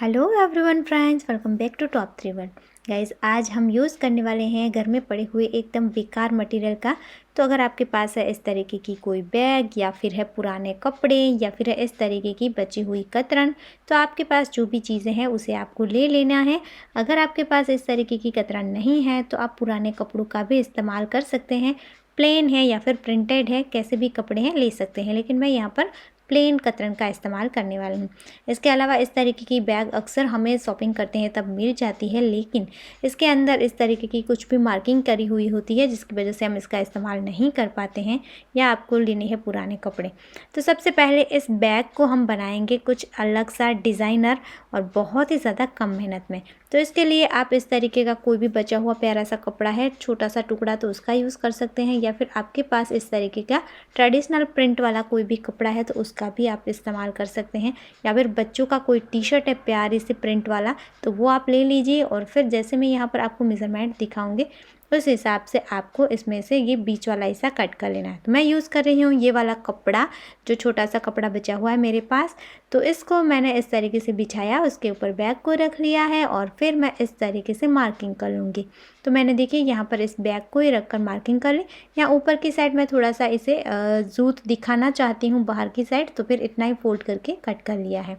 Hello everyone friends, welcome back to top 3 one. Guys, आज हम use करने वाले हैं घर में पड़े हुए एकदम बेकार मटेरियल का। तो अगर आपके पास है इस तरीके की कोई बैग या फिर है पुराने कपड़े या फिर है इस तरीके की बची हुई कतरन, तो आपके पास जो भी चीज़ें हैं उसे आपको ले लेना है। अगर आपके पास इस तरीके की कतरन नहीं है तो आप पुराने कपड़ों का भी इस्तेमाल कर सकते हैं। प्लेन है या फिर प्रिंटेड है, कैसे भी कपड़े हैं ले सकते हैं, लेकिन मैं यहाँ पर प्लेन कतरन का इस्तेमाल करने वाली हूँ। इसके अलावा इस तरीके की बैग अक्सर हमें शॉपिंग करते हैं तब मिल जाती है, लेकिन इसके अंदर इस तरीके की कुछ भी मार्किंग करी हुई होती है जिसकी वजह से हम इसका इस्तेमाल नहीं कर पाते हैं, या आपको लेने हैं पुराने कपड़े। तो सबसे पहले इस बैग को हम बनाएंगे कुछ अलग सा डिज़ाइनर और बहुत ही ज़्यादा कम मेहनत में। तो इसके लिए आप इस तरीके का कोई भी बचा हुआ प्यारा सा कपड़ा है, छोटा सा टुकड़ा, तो उसका यूज़ कर सकते हैं, या फिर आपके पास इस तरीके का ट्रेडिशनल प्रिंट वाला कोई भी कपड़ा है तो उसका भी आप इस्तेमाल कर सकते हैं। या फिर बच्चों का कोई टी शर्ट है प्यारी से प्रिंट वाला, तो वो आप ले लीजिए। और फिर जैसे मैं यहाँ पर आपको मेज़रमेंट दिखाऊंगी उस हिसाब से आपको इसमें से ये बीच वाला हिस्सा कट कर लेना है। तो मैं यूज़ कर रही हूँ ये वाला कपड़ा, जो छोटा सा कपड़ा बचा हुआ है मेरे पास। तो इसको मैंने इस तरीके से बिछाया, उसके ऊपर बैग को रख लिया है और फिर मैं इस तरीके से मार्किंग कर लूँगी। तो मैंने देखिए यहाँ पर इस बैग को ही रखकर मार्किंग कर ली। यहाँ ऊपर की साइड मैं थोड़ा सा इसे जूत दिखाना चाहती हूँ बाहर की साइड, तो फिर इतना ही फोल्ड करके कट कर लिया है।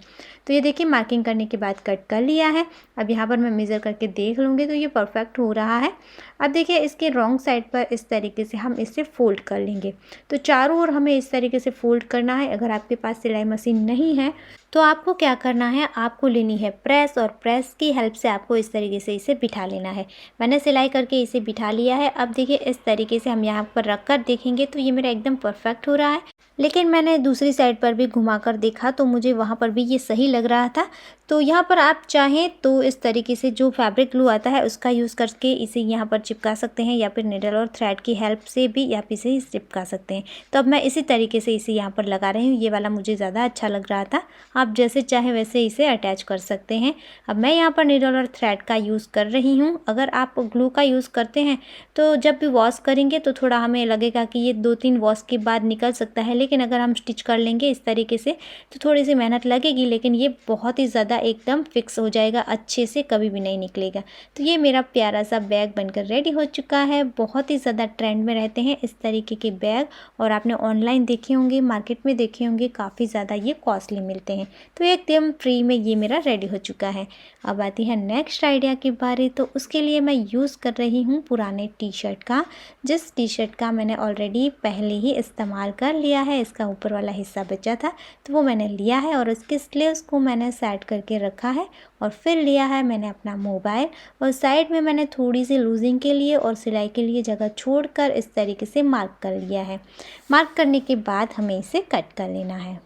तो ये देखिए मार्किंग करने के बाद कट कर लिया है। अब यहाँ पर मैं मेज़र करके देख लूँगी तो ये परफेक्ट हो रहा है। अब देखिए इसके रॉन्ग साइड पर इस तरीके से हम इसे फोल्ड कर लेंगे। तो चारों ओर हमें इस तरीके से फोल्ड करना है। अगर आपके पास सिलाई मशीन नहीं है तो आपको क्या करना है, आपको लेनी है प्रेस, और प्रेस की हेल्प से आपको इस तरीके से इसे बिठा लेना है। मैंने सिलाई करके इसे बिठा लिया है। अब देखिए इस तरीके से हम यहाँ पर रख कर देखेंगे तो ये मेरा एकदम परफेक्ट हो रहा है। लेकिन मैंने दूसरी साइड पर भी घुमाकर देखा तो मुझे वहाँ पर भी ये सही लग रहा था। तो यहाँ पर आप चाहें तो इस तरीके से जो फैब्रिक ग्लू आता है उसका यूज़ करके इसे यहाँ पर चिपका सकते हैं, या फिर निडल और थ्रेड की हेल्प से भी आप इसे चिपका सकते हैं। तो अब मैं इसी तरीके से इसे यहाँ पर लगा रही हूँ। ये वाला मुझे ज़्यादा अच्छा लग रहा था, आप जैसे चाहे वैसे इसे अटैच कर सकते हैं। अब मैं यहाँ पर निडल और थ्रेड का यूज़ कर रही हूँ। अगर आप ग्लू का यूज़ करते हैं तो जब भी वॉश करेंगे तो थोड़ा हमें लगेगा कि ये 2-3 वॉश के बाद निकल सकता है, लेकिन अगर हम स्टिच कर लेंगे इस तरीके से तो थोड़ी सी मेहनत लगेगी, लेकिन ये बहुत ही ज़्यादा एकदम फिक्स हो जाएगा, अच्छे से कभी भी नहीं निकलेगा। तो ये मेरा प्यारा सा बैग बनकर रेडी हो चुका है। बहुत ही ज़्यादा ट्रेंड में रहते हैं इस तरीके के बैग, और आपने ऑनलाइन देखे होंगे, मार्केट में देखे होंगे, काफ़ी ज़्यादा ये कॉस्टली मिलते हैं। तो एकदम फ्री में ये मेरा रेडी हो चुका है। अब आती है नेक्स्ट आइडिया की बारी। तो उसके लिए मैं यूज़ कर रही हूँ पुराने टी शर्ट का, जिस टी शर्ट का मैंने ऑलरेडी पहले ही इस्तेमाल कर लिया है। इसका ऊपर वाला हिस्सा बचा था तो वो मैंने लिया है और इसके स्लीव्स को मैंने सेट करके रखा है। और फिर लिया है मैंने अपना मोबाइल, और साइड में मैंने थोड़ी सी लूजिंग के लिए और सिलाई के लिए जगह छोड़कर इस तरीके से मार्क कर लिया है। मार्क करने के बाद हमें इसे कट कर लेना है।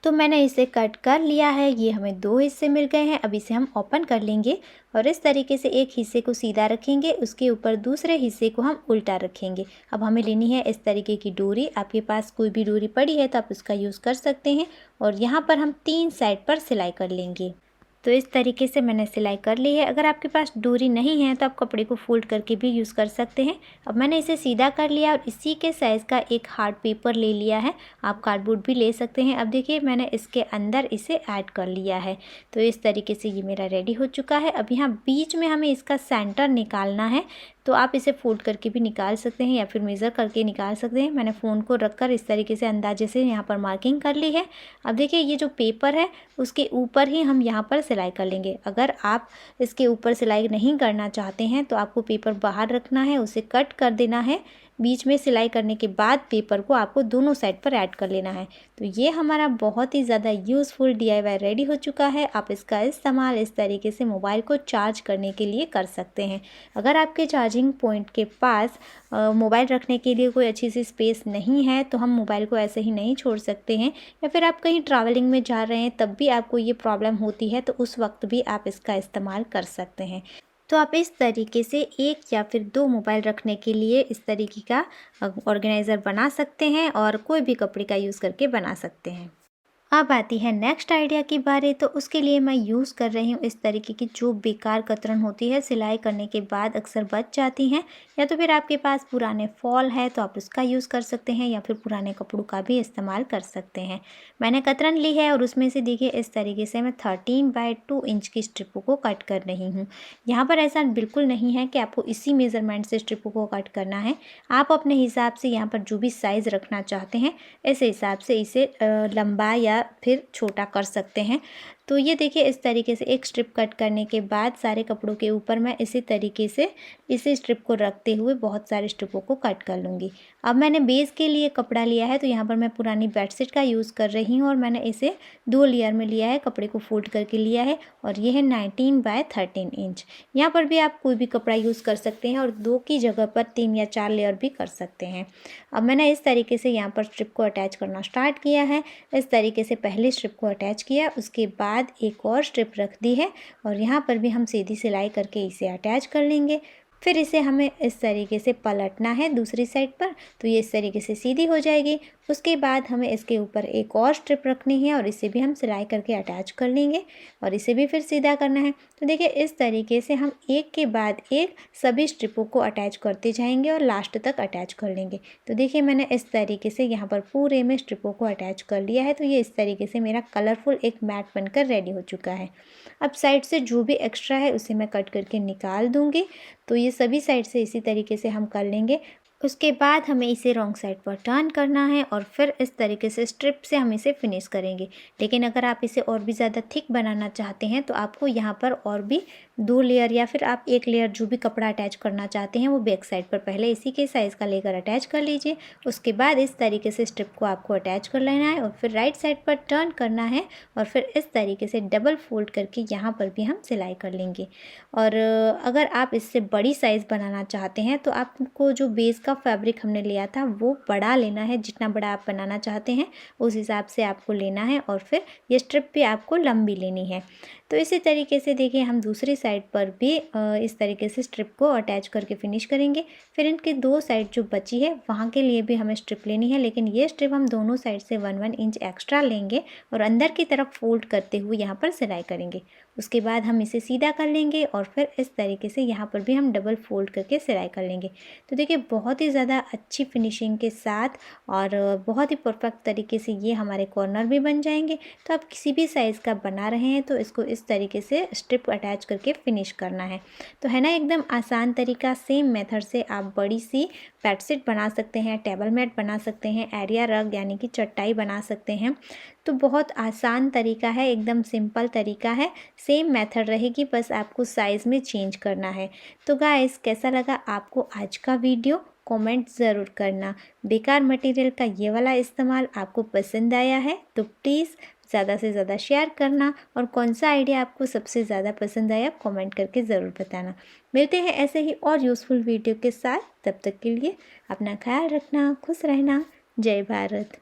तो मैंने इसे कट कर लिया है। ये हमें 2 हिस्से मिल गए हैं। अब इसे हम ओपन कर लेंगे और इस तरीके से एक हिस्से को सीधा रखेंगे, उसके ऊपर दूसरे हिस्से को हम उल्टा रखेंगे। अब हमें लेनी है इस तरीके की डोरी। आपके पास कोई भी डोरी पड़ी है तो आप उसका यूज़ कर सकते हैं, और यहाँ पर हम 3 साइड पर सिलाई कर लेंगे। तो इस तरीके से मैंने सिलाई कर ली है। अगर आपके पास डोरी नहीं है तो आप कपड़े को फोल्ड करके भी यूज़ कर सकते हैं। अब मैंने इसे सीधा कर लिया और इसी के साइज़ का एक हार्ड पेपर ले लिया है, आप कार्डबोर्ड भी ले सकते हैं। अब देखिए मैंने इसके अंदर इसे ऐड कर लिया है। तो इस तरीके से ये मेरा रेडी हो चुका है। अब यहाँ बीच में हमें इसका सेंटर निकालना है, तो आप इसे फोल्ड करके भी निकाल सकते हैं या फिर मेज़र करके निकाल सकते हैं। मैंने फ़ोन को रखकर इस तरीके से अंदाजे से यहाँ पर मार्किंग कर ली है। अब देखिए ये जो पेपर है उसके ऊपर ही हम यहाँ पर सिलाई कर लेंगे। अगर आप इसके ऊपर सिलाई नहीं करना चाहते हैं तो आपको पेपर बाहर रखना है, उसे कट कर देना है। बीच में सिलाई करने के बाद पेपर को आपको दोनों साइड पर ऐड कर लेना है। तो ये हमारा बहुत ही ज़्यादा यूज़फुल DIY रेडी हो चुका है। आप इसका इस्तेमाल इस तरीके से मोबाइल को चार्ज करने के लिए कर सकते हैं। अगर आपके चार्जिंग पॉइंट के पास मोबाइल रखने के लिए कोई अच्छी सी स्पेस नहीं है तो हम मोबाइल को ऐसे ही नहीं छोड़ सकते हैं, या फिर आप कहीं ट्रैवलिंग में जा रहे हैं तब भी आपको ये प्रॉब्लम होती है तो उस वक्त भी आप इसका इस्तेमाल कर सकते हैं। तो आप इस तरीके से 1 या फिर 2 मोबाइल रखने के लिए इस तरीके का ऑर्गेनाइज़र बना सकते हैं, और कोई भी कपड़े का यूज़ करके बना सकते हैं। अब आती है नेक्स्ट आइडिया की बारी। तो उसके लिए मैं यूज़ कर रही हूँ इस तरीके की जो बेकार कतरन होती है, सिलाई करने के बाद अक्सर बच जाती हैं, या तो फिर आपके पास पुराने फॉल है तो आप उसका यूज़ कर सकते हैं, या फिर पुराने कपड़ों का भी इस्तेमाल कर सकते हैं। मैंने कतरन ली है और उसमें से देखिए इस तरीके से मैं 13/2 इंच की स्ट्रिपों को कट कर रही हूँ। यहाँ पर ऐसा बिल्कुल नहीं है कि आपको इसी मेज़रमेंट से स्ट्रिपों को कट करना है। आप अपने हिसाब से यहाँ पर जो भी साइज़ रखना चाहते हैं इस हिसाब से इसे लंबा या फिर छोटा कर सकते हैं। तो ये देखिए इस तरीके से एक स्ट्रिप कट करने के बाद सारे कपड़ों के ऊपर मैं इसी तरीके से इसी स्ट्रिप को रखते हुए बहुत सारे स्ट्रिपों को कट कर लूँगी। अब मैंने बेस के लिए कपड़ा लिया है, तो यहाँ पर मैं पुरानी बेडशीट का यूज़ कर रही हूँ और मैंने इसे 2 लेयर में लिया है, कपड़े को फोल्ड करके लिया है और ये है 19/13 इंच। यहाँ पर भी आप कोई भी कपड़ा यूज़ कर सकते हैं और 2 की जगह पर 3 या 4 लेयर भी कर सकते हैं। अब मैंने इस तरीके से यहाँ पर स्ट्रिप को अटैच करना स्टार्ट किया है। इस तरीके से पहले स्ट्रिप को अटैच किया, उसके बाद एक और स्ट्रिप रख दी है और यहाँ पर भी हम सीधी सिलाई करके इसे अटैच कर लेंगे। फिर इसे हमें इस तरीके से पलटना है दूसरी साइड पर, तो ये इस तरीके से सीधी हो जाएगी। उसके बाद हमें इसके ऊपर एक और स्ट्रिप रखनी है और इसे भी हम सिलाई करके अटैच कर लेंगे और इसे भी फिर सीधा करना है। तो देखिए इस तरीके से हम एक के बाद एक सभी स्ट्रिपों को अटैच करते जाएंगे और लास्ट तक अटैच कर लेंगे। तो देखिए मैंने इस तरीके से यहाँ पर पूरे में स्ट्रिपों को अटैच कर लिया है। तो ये इस तरीके से मेरा कलरफुल एक मैट बनकर रेडी हो चुका है। अब साइड से जो भी एक्स्ट्रा है उसे मैं कट करके निकाल दूँगी। तो ये सभी साइड से इसी तरीके से हम कर लेंगे। उसके बाद हमें इसे रॉन्ग साइड पर टर्न करना है और फिर इस तरीके से स्ट्रिप से हम इसे फिनिश करेंगे। लेकिन अगर आप इसे और भी ज़्यादा थिक बनाना चाहते हैं तो आपको यहाँ पर और भी 2 लेयर या फिर आप 1 लेयर जो भी कपड़ा अटैच करना चाहते हैं वो बैक साइड पर पहले इसी के साइज़ का लेकर अटैच कर लीजिए। उसके बाद इस तरीके से स्ट्रिप को आपको अटैच कर लेना है और फिर राइट साइड पर टर्न करना है और फिर इस तरीके से डबल फोल्ड करके यहाँ पर भी हम सिलाई कर लेंगे। और अगर आप इससे बड़ी साइज़ बनाना चाहते हैं तो आपको जो बेस का फैब्रिक हमने लिया था वो बड़ा लेना है। जितना बड़ा आप बनाना चाहते हैं उस हिसाब से आपको लेना है और फिर ये स्ट्रिप भी आपको लंबी लेनी है। तो इसी तरीके से देखिए हम दूसरी साइड पर भी इस तरीके से स्ट्रिप को अटैच करके फिनिश करेंगे। फिर इनके 2 साइड जो बची है वहाँ के लिए भी हमें स्ट्रिप लेनी है, लेकिन ये स्ट्रिप हम दोनों साइड से 1-1 इंच एक्स्ट्रा लेंगे और अंदर की तरफ फोल्ड करते हुए यहाँ पर सिलाई करेंगे। उसके बाद हम इसे सीधा कर लेंगे और फिर इस तरीके से यहाँ पर भी हम डबल फोल्ड करके सिलाई कर लेंगे। तो देखिए बहुत ही ज़्यादा अच्छी फिनिशिंग के साथ और बहुत ही परफेक्ट तरीके से ये हमारे कॉर्नर भी बन जाएंगे। तो आप किसी भी साइज़ का बना रहे हैं तो इसको इस तरीके से स्ट्रिप अटैच करके फिनिश करना है। तो है ना एकदम आसान तरीका। सेम मेथड से आप बड़ी सी बेडशीट बना सकते हैं, टेबल मैट बना सकते हैं, एरिया रग यानी कि चटाई बना सकते हैं। तो बहुत आसान तरीका है, एकदम सिंपल तरीका है। सेम मेथड रहेगी, बस आपको साइज़ में चेंज करना है। तो गाइस कैसा लगा आपको आज का वीडियो कमेंट ज़रूर करना। बेकार मटेरियल का ये वाला इस्तेमाल आपको पसंद आया है तो प्लीज़ ज़्यादा से ज़्यादा शेयर करना और कौन सा आइडिया आपको सबसे ज़्यादा पसंद आया कमेंट करके ज़रूर बताना। मिलते हैं ऐसे ही और यूज़फुल वीडियो के साथ। तब तक के लिए अपना ख्याल रखना, खुश रहना। जय भारत।